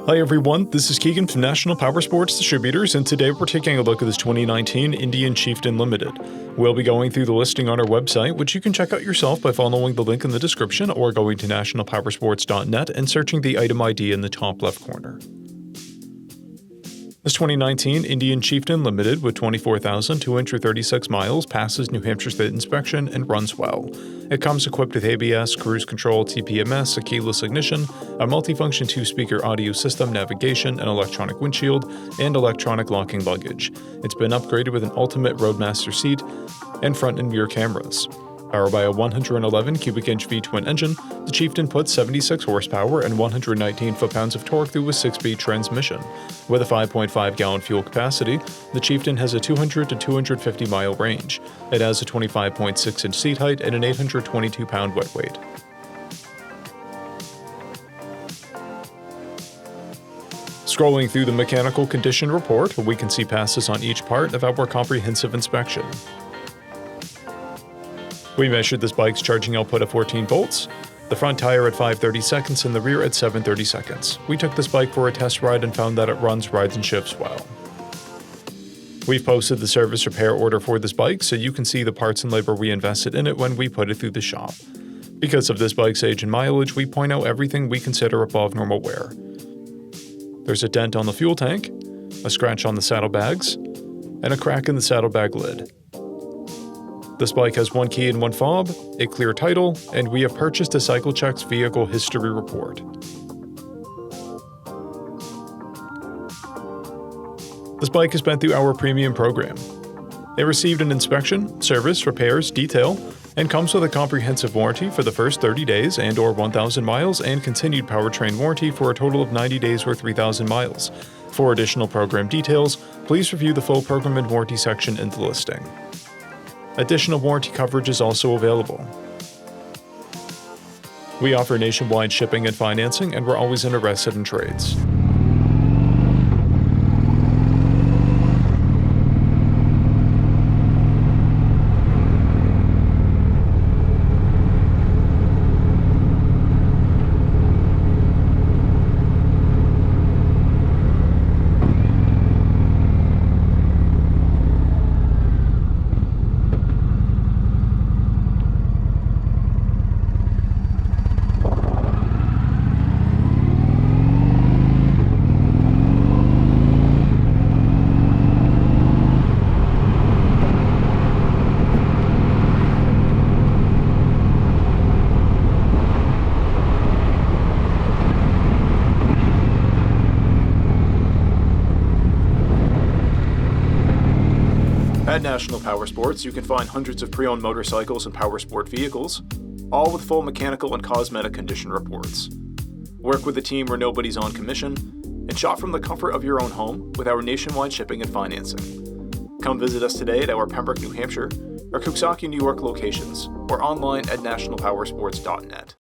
Hi everyone, this is Keegan from National Powersports Distributors, and today we're taking a look at this 2019 Indian Chieftain Limited. We'll be going through the listing on our website, which you can check out yourself by following the link in the description or going to nationalpowersports.net and searching the item ID in the top left corner. This 2019 Indian Chieftain Limited with 24,236 miles passes New Hampshire State inspection and runs well. It comes equipped with ABS, cruise control, TPMS, a keyless ignition, a multifunction 2-speaker audio system, navigation, an electronic windshield, and electronic locking luggage. It's been upgraded with an ultimate Roadmaster seat and front and rear cameras. Powered by a 111 cubic inch V-twin engine, the Chieftain puts 76 horsepower and 119 foot-pounds of torque through a 6-speed transmission. With a 5.5-gallon fuel capacity, the Chieftain has a 200 to 250 mile range. It has a 25.6-inch seat height and an 822-pound wet weight. Scrolling through the mechanical condition report, we can see passes on each part of our comprehensive inspection. We measured this bike's charging output at 14 volts, the front tire at 5/30 seconds and the rear at 7/30 seconds. We took this bike for a test ride and found that it runs, rides, and shifts well. We've posted the service repair order for this bike so you can see the parts and labor we invested in it when we put it through the shop. Because of this bike's age and mileage, we point out everything we consider above normal wear. There's a dent on the fuel tank, a scratch on the saddlebags, and a crack in the saddlebag lid. This bike has one key and one fob, a clear title, and we have purchased a CycleCheck's vehicle history report. This bike has been through our premium program. It received an inspection, service, repairs, detail, and comes with a comprehensive warranty for the first 30 days and/or 1,000 miles and continued powertrain warranty for a total of 90 days or 3,000 miles. For additional program details, please review the full program and warranty section in the listing. Additional warranty coverage is also available. We offer nationwide shipping and financing, and we're always interested in trades. At National Powersports, you can find hundreds of pre-owned motorcycles and powersport vehicles, all with full mechanical and cosmetic condition reports. Work with a team where nobody's on commission, and shop from the comfort of your own home with our nationwide shipping and financing. Come visit us today at our Pembroke, New Hampshire, or Coxsackie, New York locations, or online at nationalpowersports.net.